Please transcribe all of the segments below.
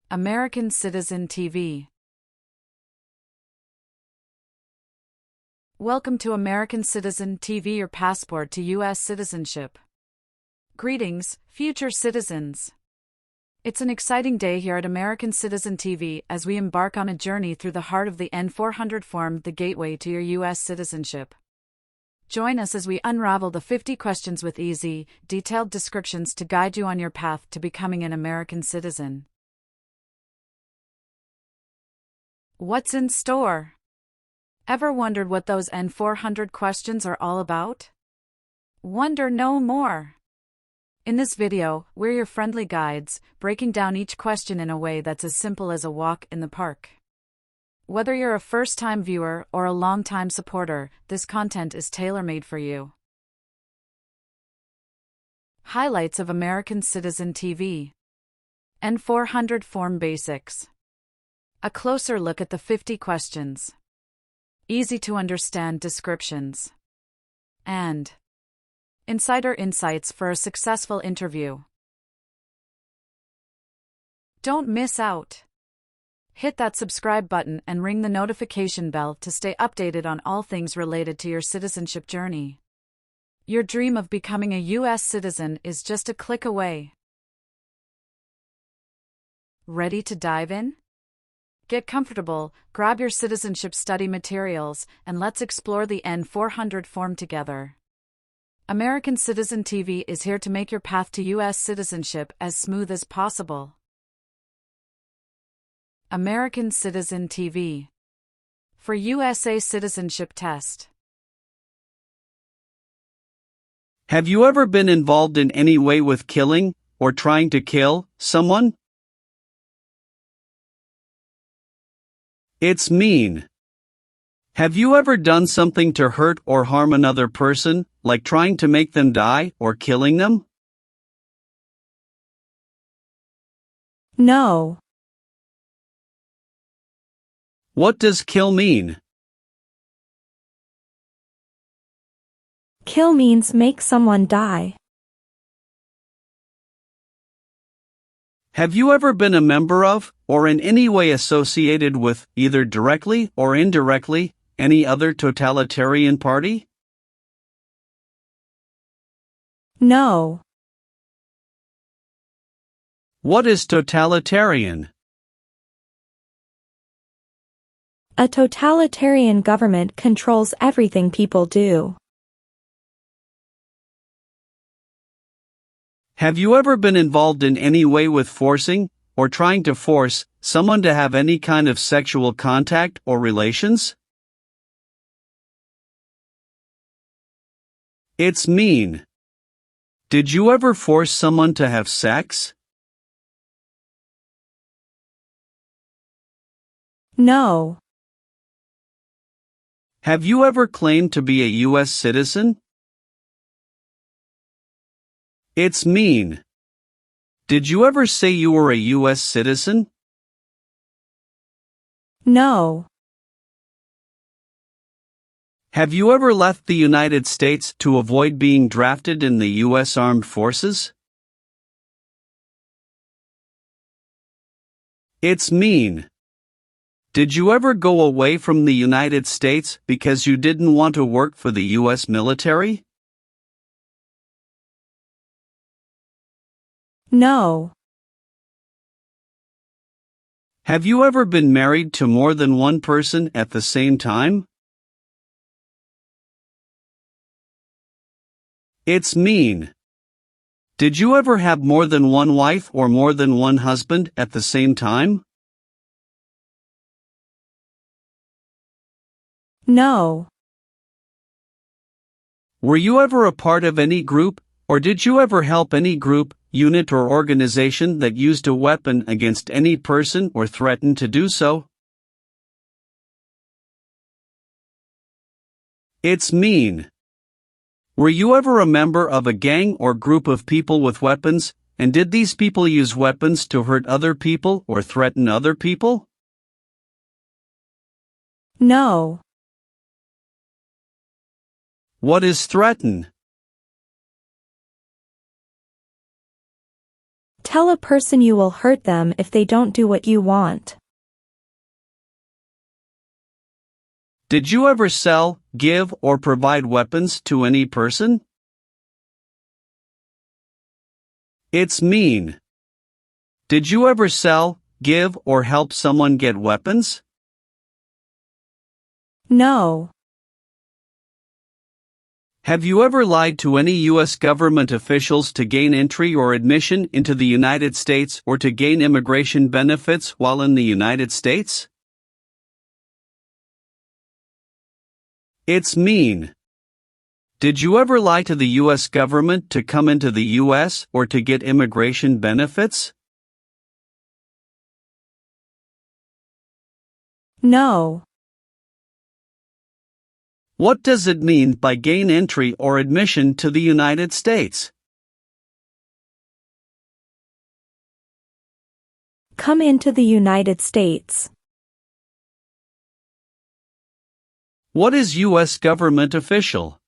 American Citizen TV. Welcome to American Citizen TV, your passport to US citizenship. Greetings, future citizens. It's an exciting day here at American Citizen TV as we embark on a journey through the heart of the N400 form, the gateway to your US citizenship. Join us as we unravel the 50 questions with easy, detailed descriptions to guide you on your path to becoming an American citizen. What's in store? Ever wondered what those N400 questions are all about? Wonder no more. In this video, we're your friendly guides, breaking down each question in a way that's as simple as a walk in the park. Whether you're a first-time viewer or a long-time supporter, this content is tailor-made for you. Highlights of American Citizen TV. N400 Form Basics. A closer look at the 50 questions. Easy-to-understand descriptions. And insider insights for a successful interview. Don't miss out. Hit that subscribe button and ring the notification bell to stay updated on all things related to your citizenship journey. Your dream of becoming a US citizen is just a click away. Ready to dive in? Get comfortable, grab your citizenship study materials, and let's explore the N400 form together. American Citizen TV is here to make your path to US citizenship as smooth as possible. American Citizen TV. For USA Citizenship Test. Have you ever been involved in any way with killing, or trying to kill, someone? It's mean. Have you ever done something to hurt or harm another person, like trying to make them die or killing them? No. What does kill mean? Kill means make someone die. Have you ever been a member of, or in any way associated with, either directly or indirectly, any other totalitarian party? No. What is totalitarian? A totalitarian government controls everything people do. Have you ever been involved in any way with forcing, or trying to force, someone to have any kind of sexual contact or relations? It's mean. Did you ever force someone to have sex? No. Have you ever claimed to be a US citizen? It's mean. Did you ever say you were a US citizen? No. Have you ever left the United States to avoid being drafted in the US Armed Forces? It's mean. Did you ever go away from the United States because you didn't want to work for the US military? No. Have you ever been married to more than one person at the same time? It's mean. Did you ever have more than one wife or more than one husband at the same time? No. Were you ever a part of any group, or did you ever help any group, unit or organization that used a weapon against any person or threatened to do so? It's mean. Were you ever a member of a gang or group of people with weapons, and did these people use weapons to hurt other people or threaten other people? No. What is threaten? Tell a person you will hurt them if they don't do what you want. Did you ever sell, give, or provide weapons to any person? It's mean. Did you ever sell, give, or help someone get weapons? No. Have you ever lied to any U.S. government officials to gain entry or admission into the United States or to gain immigration benefits while in the United States? It's mean. Did you ever lie to the U.S. government to come into the U.S. or to get immigration benefits? No. What does it mean by gain entry or admission to the United States? Come into the United States. What is U.S. government official?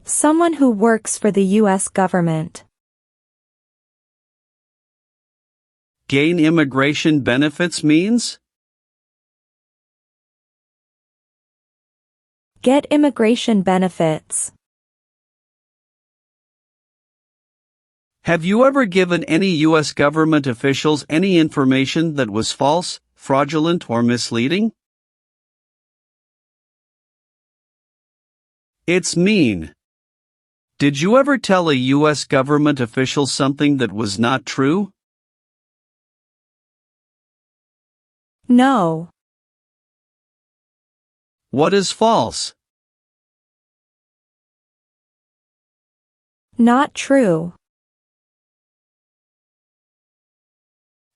Someone who works for the U.S. government. Gain immigration benefits means? Get immigration benefits. Have you ever given any U.S. government officials any information that was false, fraudulent, or misleading? It's mean. Did you ever tell a U.S. government official something that was not true? No. What is false? Not true.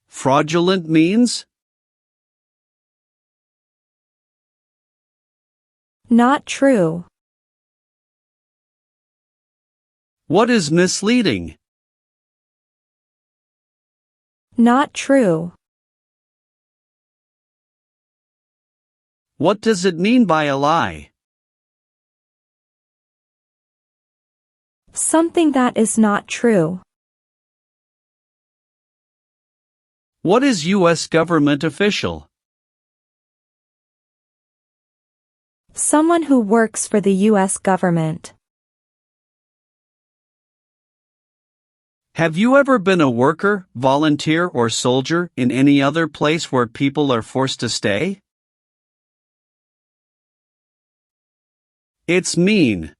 Fraudulent means? Not true. What is misleading? Not true. What does it mean by a lie? Something that is not true. What is U.S. government official? Someone who works for the U.S. government. Have you ever been a worker, volunteer, or soldier in any other place where people are forced to stay? It's mean.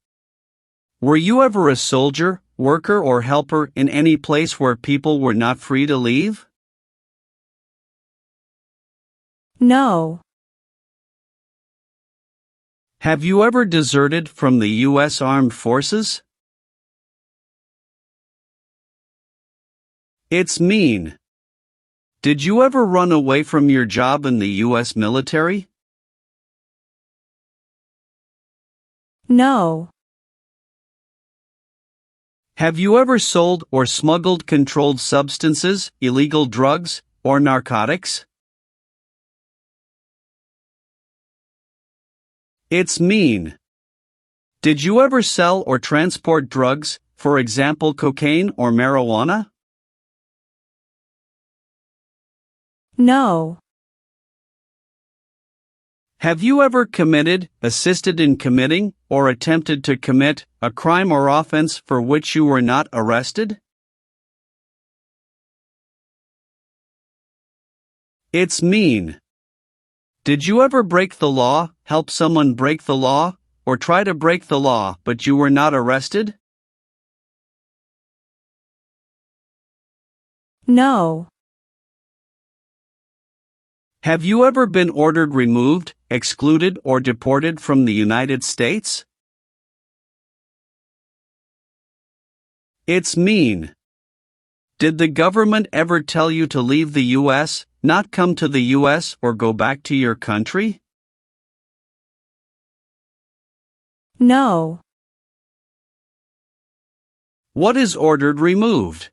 Were you ever a soldier, worker, or helper in any place where people were not free to leave? No. Have you ever deserted from the U.S. Armed Forces? It's mean. Did you ever run away from your job in the U.S. military? No. Have you ever sold or smuggled controlled substances, illegal drugs, or narcotics? It's mean. Did you ever sell or transport drugs, for example cocaine or marijuana? No. Have you ever committed, assisted in committing, or attempted to commit a crime or offense for which you were not arrested? It's mean. Did you ever break the law, help someone break the law, or try to break the law but you were not arrested? No. Have you ever been ordered removed, excluded, or deported from the United States? It's mean. Did the government ever tell you to leave the U.S., not come to the U.S., or go back to your country? No. What is ordered removed?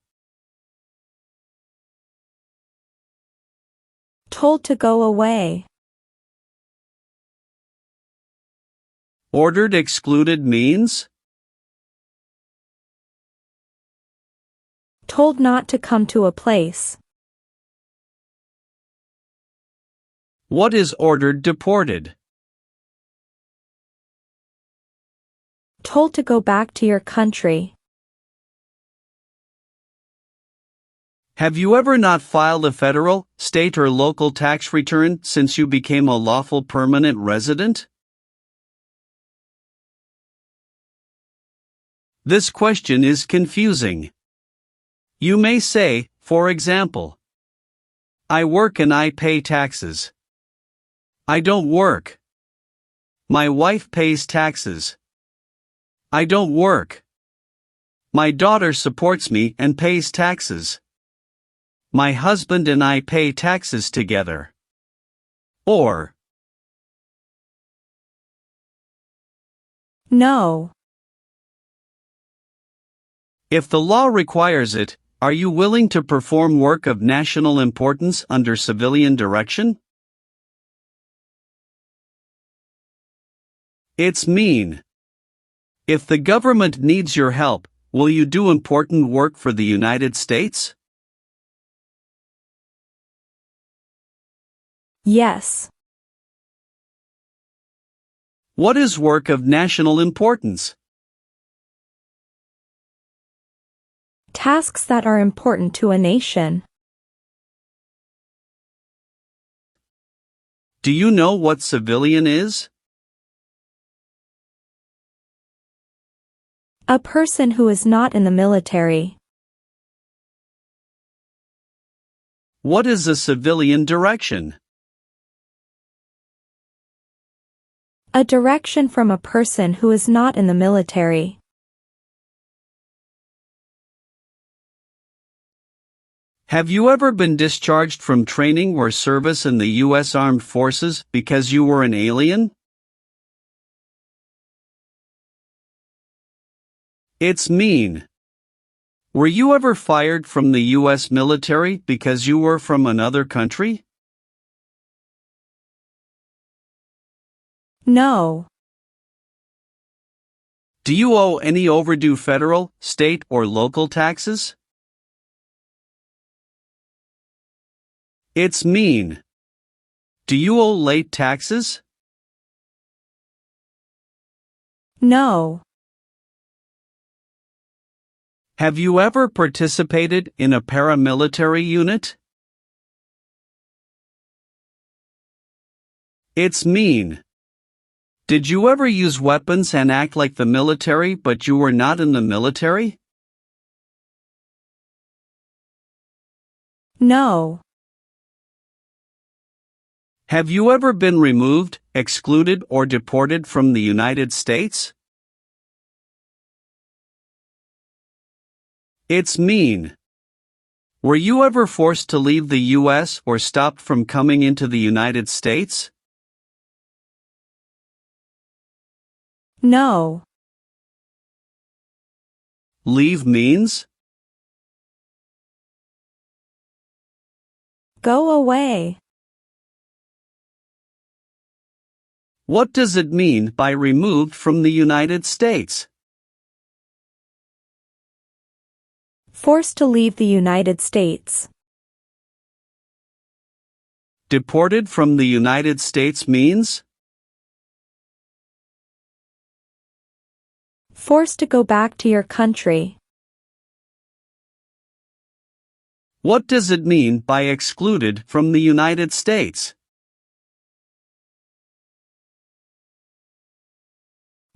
Told to go away. Ordered excluded means? Told not to come to a place. What is ordered deported? Told to go back to your country. Have you ever not filed a federal, state or local tax return since you became a lawful permanent resident? This question is confusing. You may say, for example, I work and I pay taxes. I don't work. My wife pays taxes. I don't work. My daughter supports me and pays taxes. My husband and I pay taxes together. Or, No. if the law requires it, are you willing to perform work of national importance under civilian direction? It's mean. If the government needs your help, will you do important work for the United States? Yes. What is work of national importance? Tasks that are important to a nation. Do you know what civilian is? A person who is not in the military. What is a civilian direction? A direction from a person who is not in the military. Have you ever been discharged from training or service in the U.S. Armed Forces because you were an alien? It's mean. Were you ever fired from the U.S. military because you were from another country? No. Do you owe any overdue federal, state, or local taxes? It's mean. Do you owe late taxes? No. Have you ever participated in a paramilitary unit? It's mean. Did you ever use weapons and act like the military but you were not in the military? No. Have you ever been removed, excluded, or deported from the United States? It's mean. Were you ever forced to leave the U.S. or stopped from coming into the United States? No. Leave means? Go away. What does it mean by removed from the United States? Forced to leave the United States. Deported from the United States means? Forced to go back to your country. What does it mean by excluded from the United States?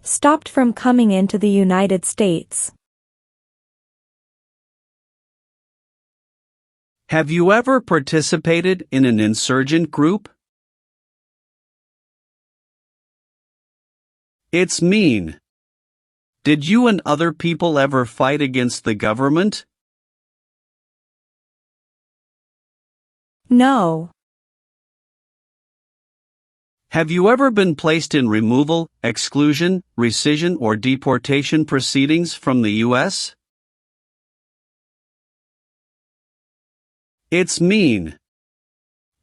Stopped from coming into the United States. Have you ever participated in an insurgent group? It's mean. Did you and other people ever fight against the government? No. Have you ever been placed in removal, exclusion, rescission, or deportation proceedings from the U.S.? It's mean.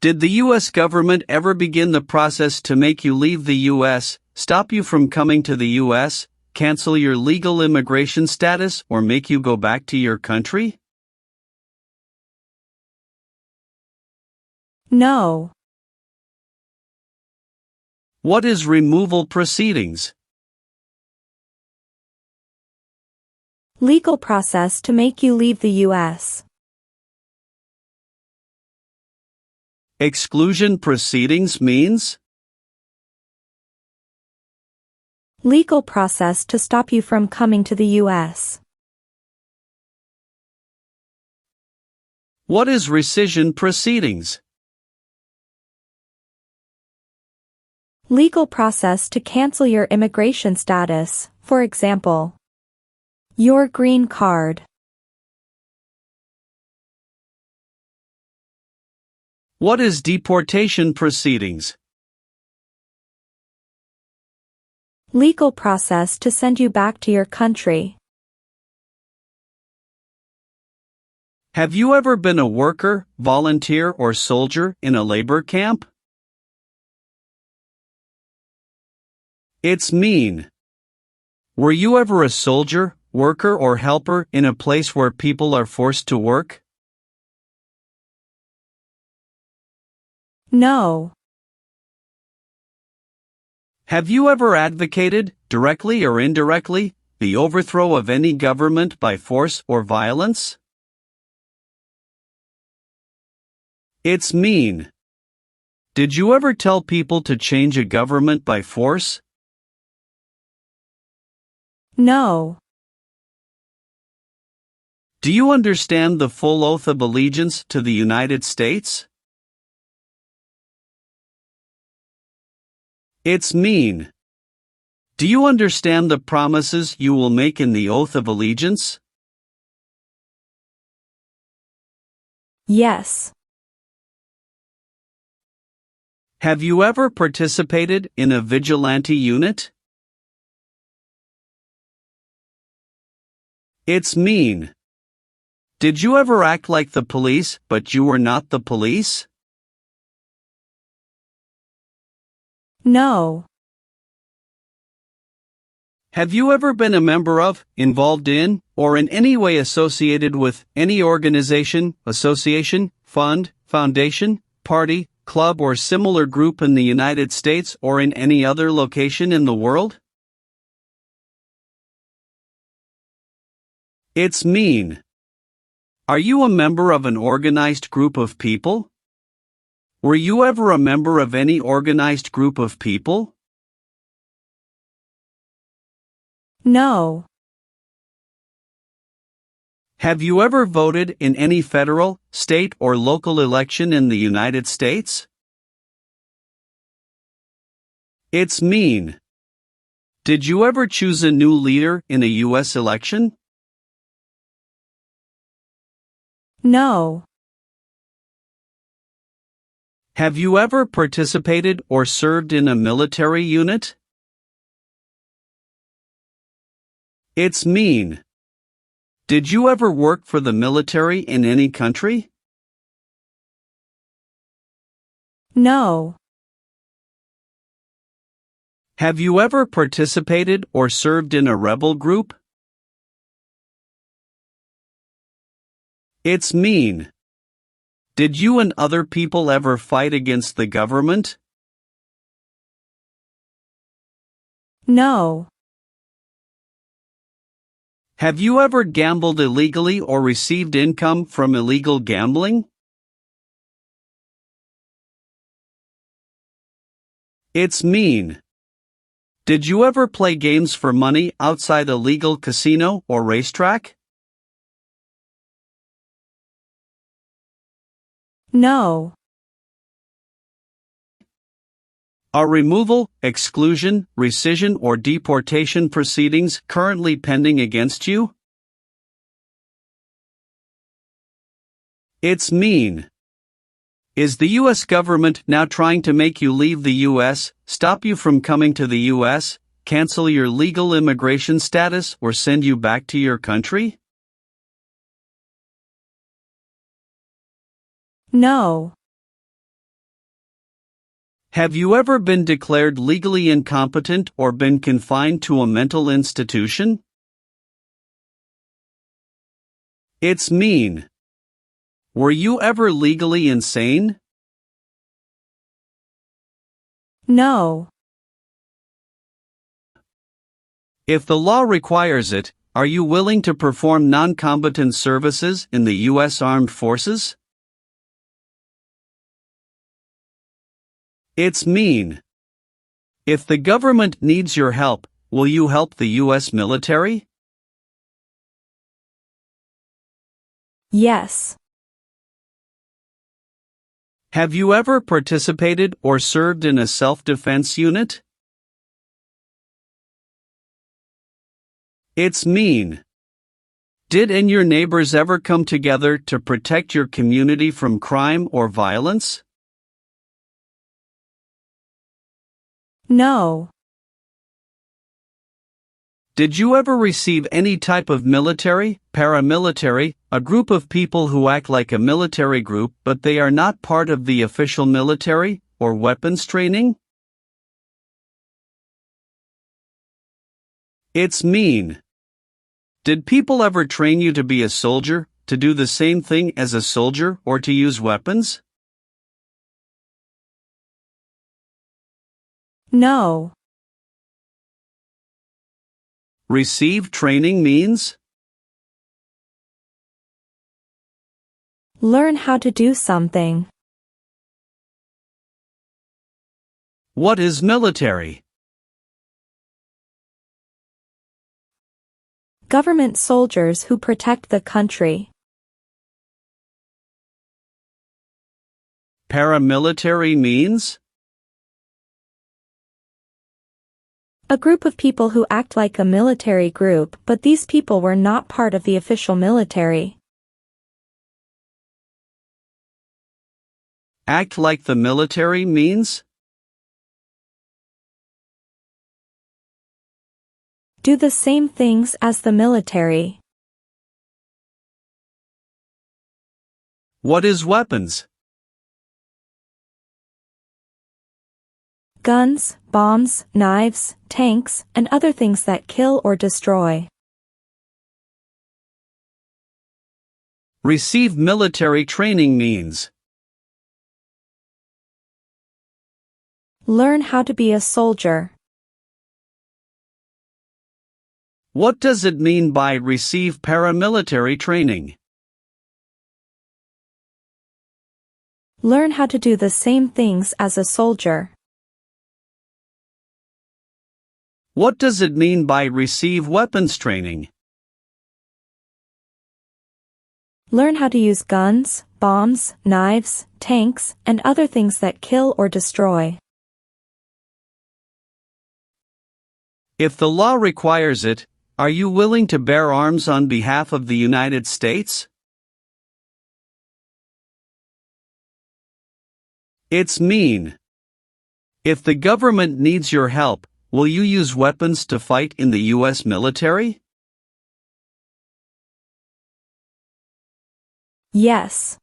Did the U.S. government ever begin the process to make you leave the U.S., stop you from coming to the U.S., cancel your legal immigration status, or make you go back to your country? No. What is removal proceedings? Legal process to make you leave the U.S. Exclusion proceedings means? Legal process to stop you from coming to the U.S. What is rescission proceedings? Legal process to cancel your immigration status, for example, your green card. What is deportation proceedings? Legal process to send you back to your country. Have you ever been a worker, volunteer, or soldier in a labor camp? It's mean. Were you ever a soldier, worker, or helper in a place where people are forced to work? No. Have you ever advocated, directly or indirectly, the overthrow of any government by force or violence? It's mean. Did you ever tell people to change a government by force? No. Do you understand the full oath of allegiance to the United States? It's mean. Do you understand the promises you will make in the oath of allegiance? Yes. Have you ever participated in a vigilante unit? It's mean. Did you ever act like the police, but you were not the police? No. Have you ever been a member of, involved in, or in any way associated with any organization, association, fund, foundation, party, club, or similar group in the United States or in any other location in the world? It's mean. Are you a member of an organized group of people? Were you ever a member of any organized group of people? No. Have you ever voted in any federal, state, or local election in the United States? It's mean. Did you ever choose a new leader in a U.S. election? No. Have you ever participated or served in a military unit? It's mean. Did you ever work for the military in any country? No. Have you ever participated or served in a rebel group? It's mean. Did you and other people ever fight against the government? No. Have you ever gambled illegally or received income from illegal gambling? It's mean. Did you ever play games for money outside a legal casino or racetrack? No. Are removal, exclusion, rescission, or deportation proceedings currently pending against you? It's mean. Is the U.S. government now trying to make you leave the U.S., stop you from coming to the U.S., cancel your legal immigration status, or send you back to your country? No. Have you ever been declared legally incompetent or been confined to a mental institution? It's mean. Were you ever legally insane? No. If the law requires it, are you willing to perform non-combatant services in the U.S. Armed Forces? It's mean. If the government needs your help, will you help the U.S. military? Yes. Have you ever participated or served in a self-defense unit? It's mean. Did and your neighbors ever come together to protect your community from crime or violence? No. Did you ever receive any type of military, paramilitary, a group of people who act like a military group but they are not part of the official military, or weapons training? It's mean. Did people ever train you to be a soldier, to do the same thing as a soldier, or to use weapons? No. Receive training means? Learn how to do something. What is military? Government soldiers who protect the country. Paramilitary means? A group of people who act like a military group, but these people were not part of the official military. Act like the military means? Do the same things as the military. What is weapons? Guns, bombs, knives, tanks, and other things that kill or destroy. Receive military training means? Learn how to be a soldier. What does it mean by receive paramilitary training? Learn how to do the same things as a soldier. What does it mean by receive weapons training? Learn how to use guns, bombs, knives, tanks, and other things that kill or destroy. If the law requires it, are you willing to bear arms on behalf of the United States? It's mean. If the government needs your help, will you use weapons to fight in the U.S. military? Yes.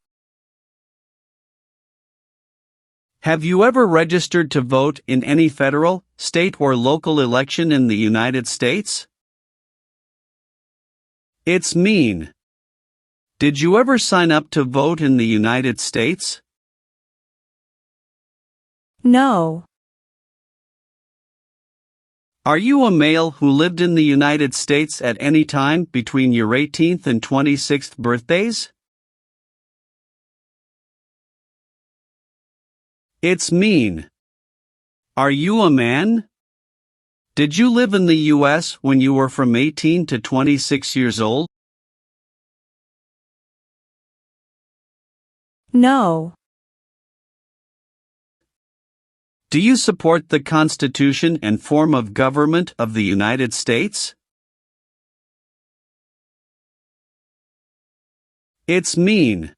Have you ever registered to vote in any federal, state or local election in the United States? It's mean. Did you ever sign up to vote in the United States? No. Are you a male who lived in the United States at any time between your 18th and 26th birthdays? It's mean. Are you a man? Did you live in the U.S. when you were from 18 to 26 years old? No. Do you support the Constitution and form of government of the United States? It's mean.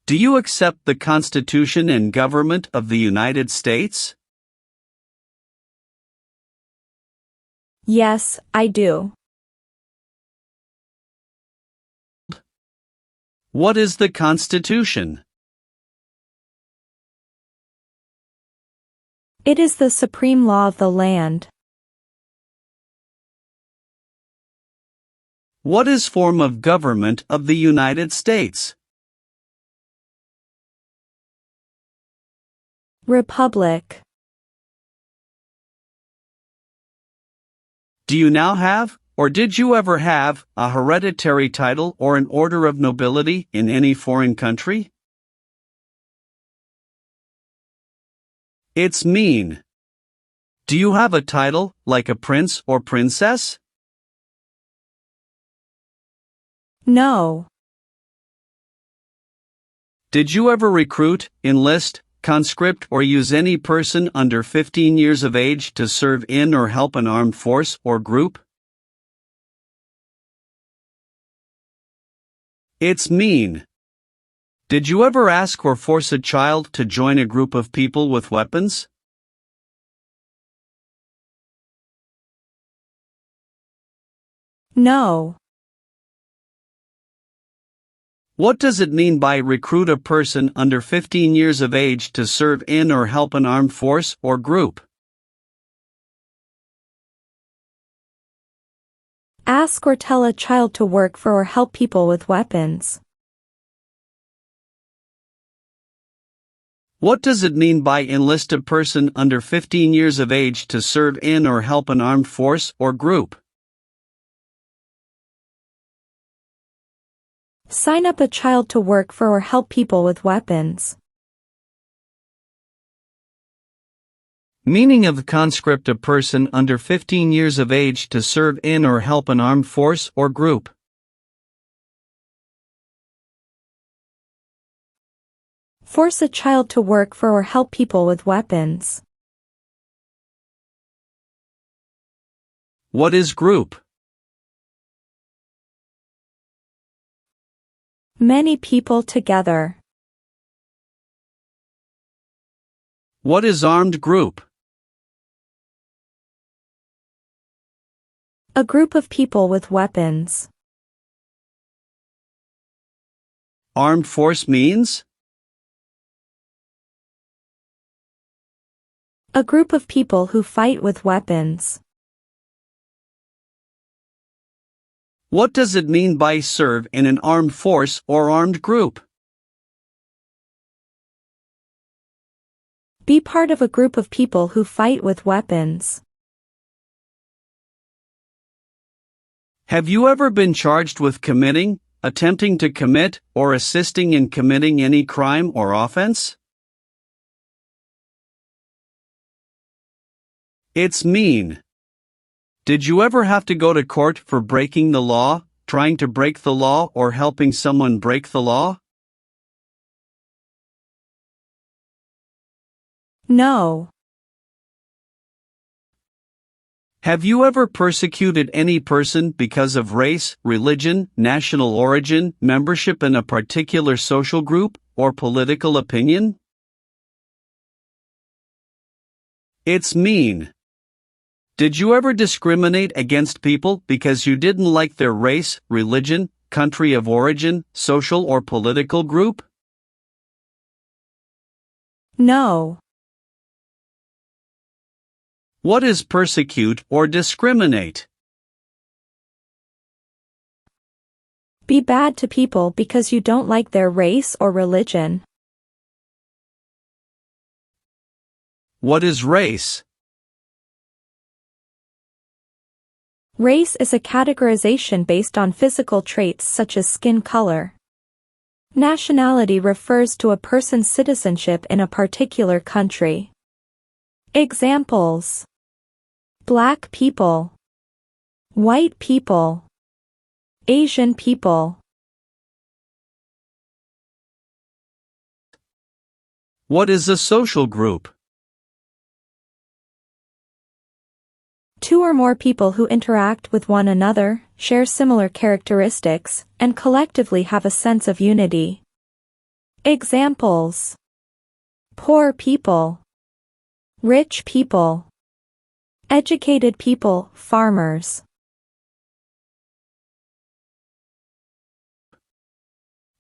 Do you accept the Constitution and government of the United States? Yes, I do. What is the Constitution? It is the supreme law of the land. What is form of government of the United States? Republic. Do you now have, or did you ever have, a hereditary title or an order of nobility in any foreign country? It's mean. Do you have a title, like a prince or princess? No. Did you ever recruit, enlist, conscript or use any person under 15 years of age to serve in or help an armed force or group? It's mean. Did you ever ask or force a child to join a group of people with weapons? No. What does it mean by recruit a person under 15 years of age to serve in or help an armed force or group? Ask or tell a child to work for or help people with weapons. What does it mean by enlist a person under 15 years of age to serve in or help an armed force or group? Sign up a child to work for or help people with weapons. Meaning of conscript a person under 15 years of age to serve in or help an armed force or group. Force a child to work for or help people with weapons. What is group? Many people together. What is armed group? A group of people with weapons. Armed force means? A group of people who fight with weapons. What does it mean by serve in an armed force or armed group? Be part of a group of people who fight with weapons. Have you ever been charged with committing, attempting to commit, or assisting in committing any crime or offense? It's mean. Did you ever have to go to court for breaking the law, trying to break the law, or helping someone break the law? No. Have you ever persecuted any person because of race, religion, national origin, membership in a particular social group, or political opinion? It's mean. Did you ever discriminate against people because you didn't like their race, religion, country of origin, social or political group? No. What is persecute or discriminate? Be bad to people because you don't like their race or religion. What is race? Race is a categorization based on physical traits such as skin color. Nationality refers to a person's citizenship in a particular country. Examples: Black people, white people, Asian people. What is a social group? Two or more people who interact with one another, share similar characteristics, and collectively have a sense of unity. Examples: poor people, rich people, educated people, farmers.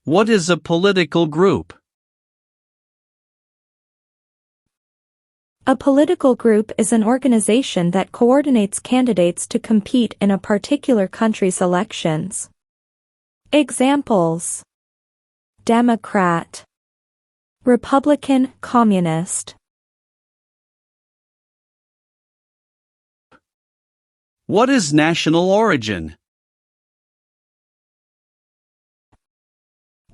What is a political group? A political group is an organization that coordinates candidates to compete in a particular country's elections. Examples: Democrat, Republican, Communist. What is national origin?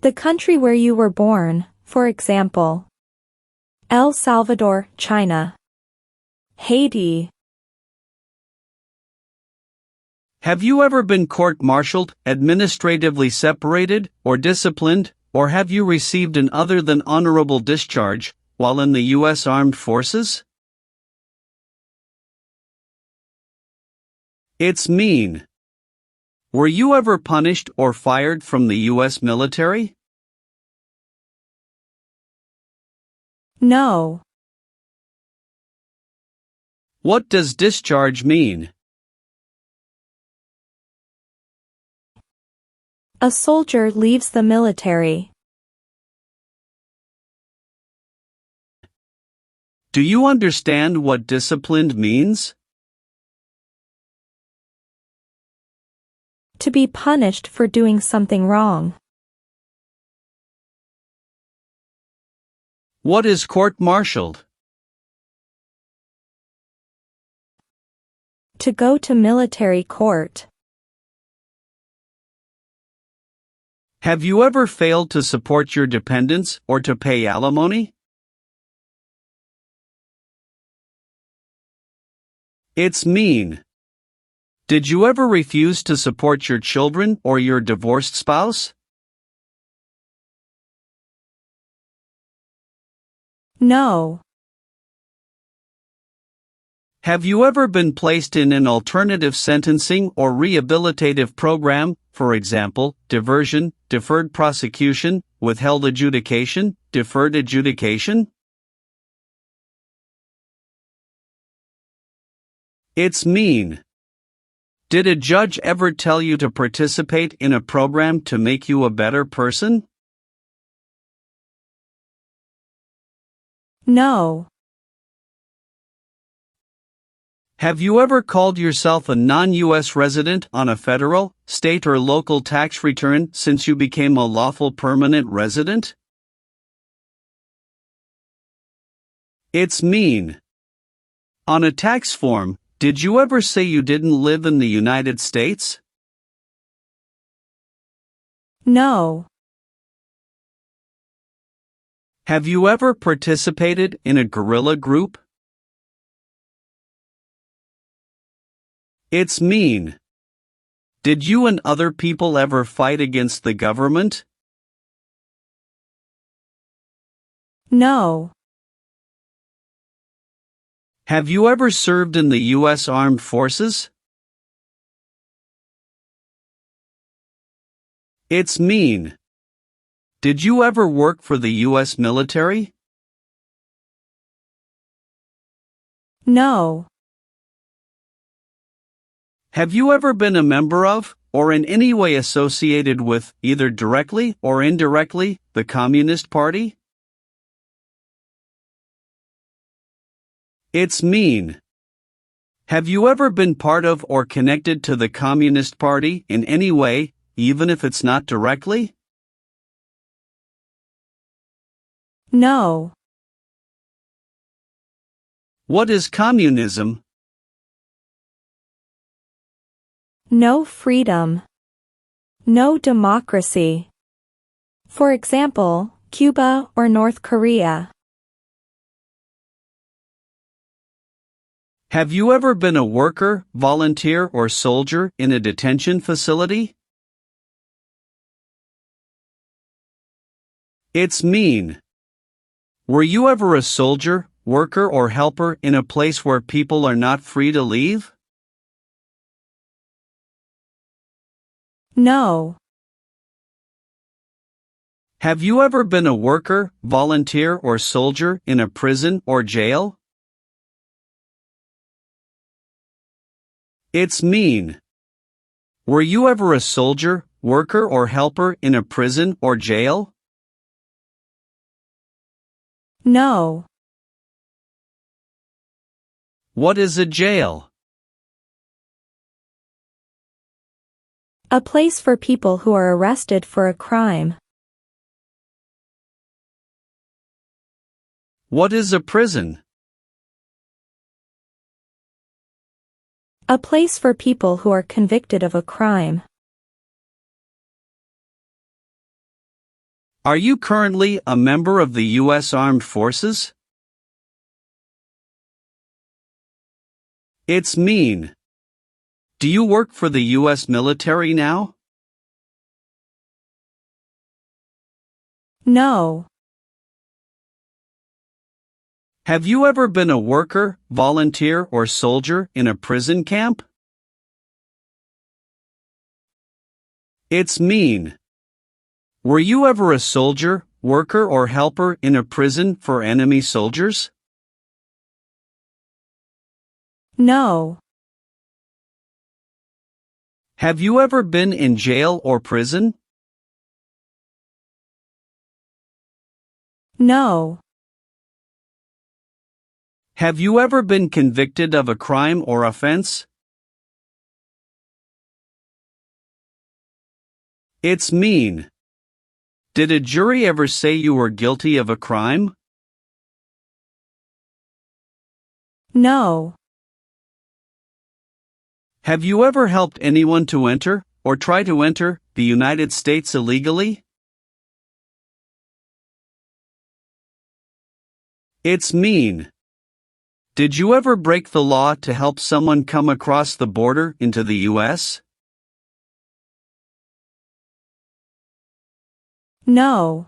The country where you were born, for example. El Salvador, China. Haiti. Have you ever been court-martialed, administratively separated, or disciplined, or have you received an other than honorable discharge while in the U.S. Armed Forces? It's mean. Were you ever punished or fired from the U.S. military? No. What does discharge mean? A soldier leaves the military. Do you understand what disciplined means? To be punished for doing something wrong. What is court-martialed? To go to military court. Have you ever failed to support your dependents or to pay alimony? It's mean. Did you ever refuse to support your children or your divorced spouse? No. Have you ever been placed in an alternative sentencing or rehabilitative program, for example, diversion, deferred prosecution, withheld adjudication, deferred adjudication? It's mean. Did a judge ever tell you to participate in a program to make you a better person? No. Have you ever called yourself a non-U.S. resident on a federal, state or local tax return since you became a lawful permanent resident? It's mean. On a tax form, did you ever say you didn't live in the United States? No. Have you ever participated in a guerrilla group? It's mean. Did you and other people ever fight against the government? No. Have you ever served in the U.S. Armed Forces? It's mean. Did you ever work for the U.S. military? No. Have you ever been a member of, or in any way associated with, either directly or indirectly, the Communist Party? It's mean. Have you ever been part of or connected to the Communist Party in any way, even if it's not directly? No. What is communism? No freedom. No democracy. For example, Cuba or North Korea. Have you ever been a worker, volunteer, or soldier in a detention facility? It's mean. Were you ever a soldier, worker, or helper in a place where people are not free to leave? No. Have you ever been a worker, volunteer, or soldier in a prison or jail? It's mean. Were you ever a soldier, worker, or helper in a prison or jail? No. What is a jail? A place for people who are arrested for a crime. What is a prison? A place for people who are convicted of a crime. Are you currently a member of the U.S. Armed Forces? It's mean. Do you work for the U.S. military now? No. Have you ever been a worker, volunteer, or soldier in a prison camp? It's mean. Were you ever a soldier, worker, or helper in a prison for enemy soldiers? No. Have you ever been in jail or prison? No. Have you ever been convicted of a crime or offense? It's mean. Did a jury ever say you were guilty of a crime? No. Have you ever helped anyone to enter, or try to enter, the United States illegally? It's mean. Did you ever break the law to help someone come across the border into the U.S.? No.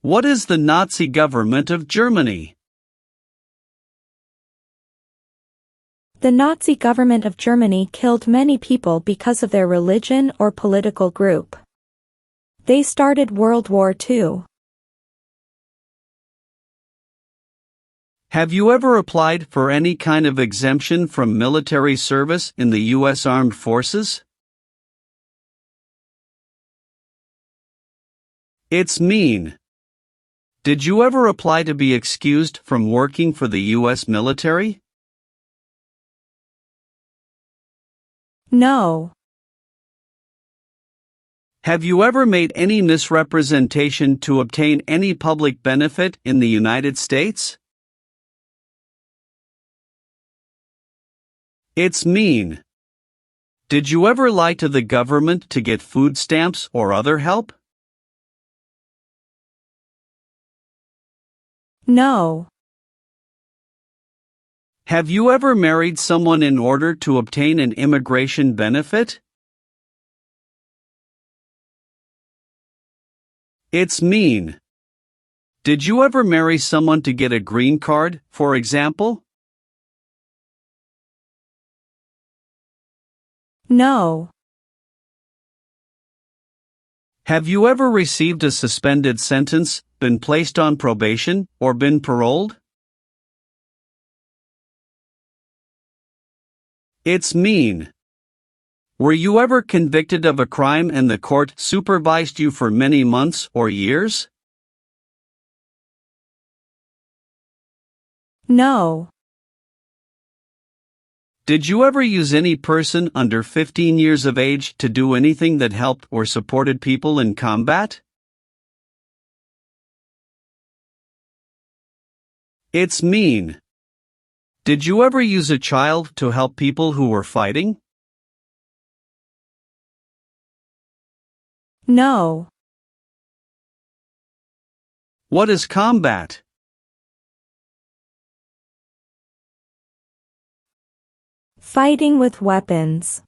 What is the Nazi government of Germany? The Nazi government of Germany killed many people because of their religion or political group. They started World War II. Have you ever applied for any kind of exemption from military service in the U.S. Armed Forces? It's mean. Did you ever apply to be excused from working for the U.S. military? No. Have you ever made any misrepresentation to obtain any public benefit in the United States? It's mean. Did you ever lie to the government to get food stamps or other help? No. Have you ever married someone in order to obtain an immigration benefit? It's mean. Did you ever marry someone to get a green card, for example? No. Have you ever received a suspended sentence, been placed on probation, or been paroled? It's mean. Were you ever convicted of a crime and the court supervised you for many months or years? No. Did you ever use any person under 15 years of age to do anything that helped or supported people in combat? It's mean. Did you ever use a child to help people who were fighting? No. What is combat? Fighting with weapons.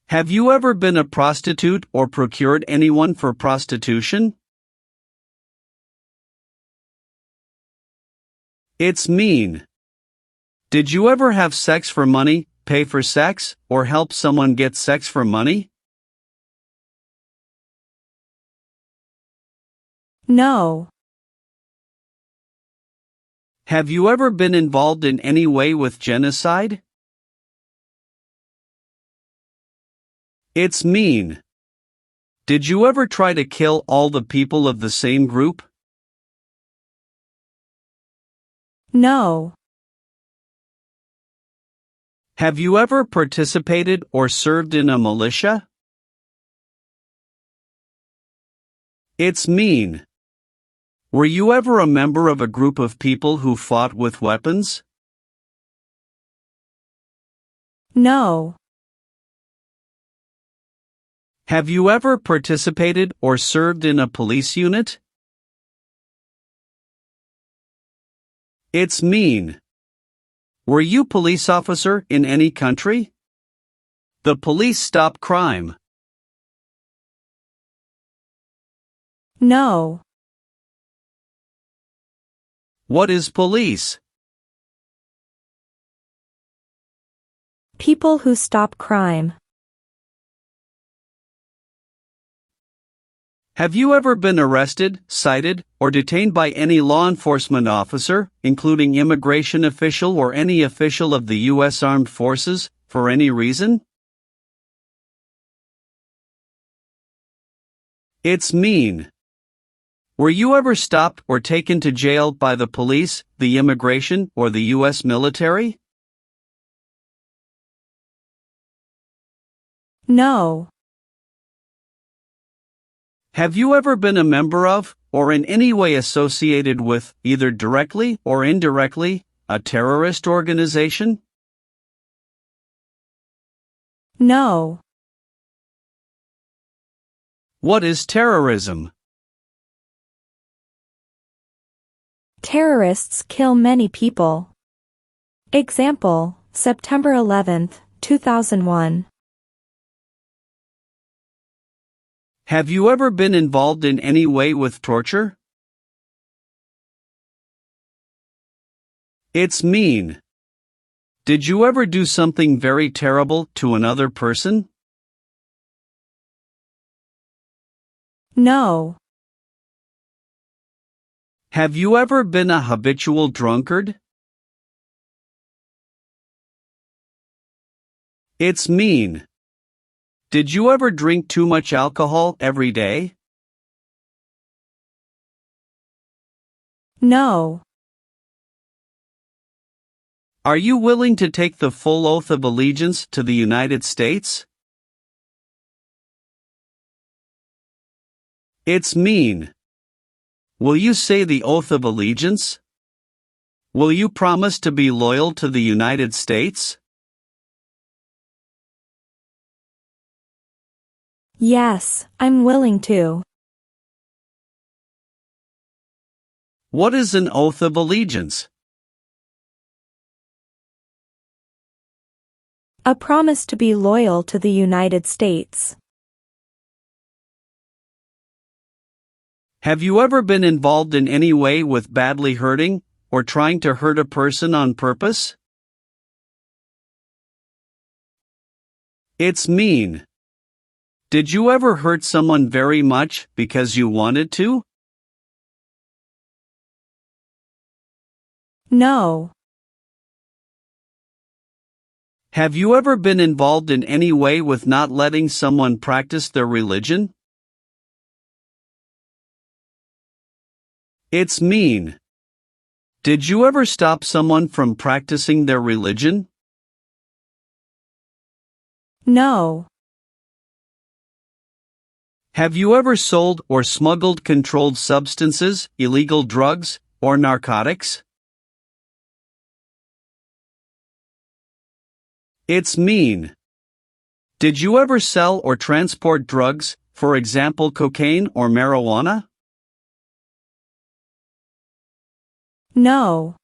Have you ever been a prostitute or procured anyone for prostitution? It's mean. Did you ever have sex for money, pay for sex, or help someone get sex for money? No. Have you ever been involved in any way with genocide? It's mean. Did you ever try to kill all the people of the same group? No. Have you ever participated or served in a militia? It's mean. Were you ever a member of a group of people who fought with weapons? No. Have you ever participated or served in a police unit? It's mean. Were you police officer in any country? The police stop crime. No. What is police? People who stop crime. Have you ever been arrested, cited, or detained by any law enforcement officer, including immigration official or any official of the U.S. Armed Forces, for any reason? It's mean. Were you ever stopped or taken to jail by the police, the immigration, or the U.S. military? No. Have you ever been a member of, or in any way associated with, either directly or indirectly, a terrorist organization? No. What is terrorism? Terrorists kill many people. Example, September 11, 2001. Have you ever been involved in any way with torture? It's mean. Did you ever do something very terrible to another person? No. Have you ever been a habitual drunkard? It's mean. Did you ever drink too much alcohol every day? No. Are you willing to take the full oath of allegiance to the United States? It's mean. Will you say the oath of allegiance? Will you promise to be loyal to the United States? Yes, I'm willing to. What is an oath of allegiance? A promise to be loyal to the United States. Have you ever been involved in any way with badly hurting, or trying to hurt a person on purpose? It's mean. Did you ever hurt someone very much because you wanted to? No. Have you ever been involved in any way with not letting someone practice their religion? It's mean. Did you ever stop someone from practicing their religion? No. Have you ever sold or smuggled controlled substances, illegal drugs, or narcotics? It's mean. Did you ever sell or transport drugs, for example cocaine or marijuana? No.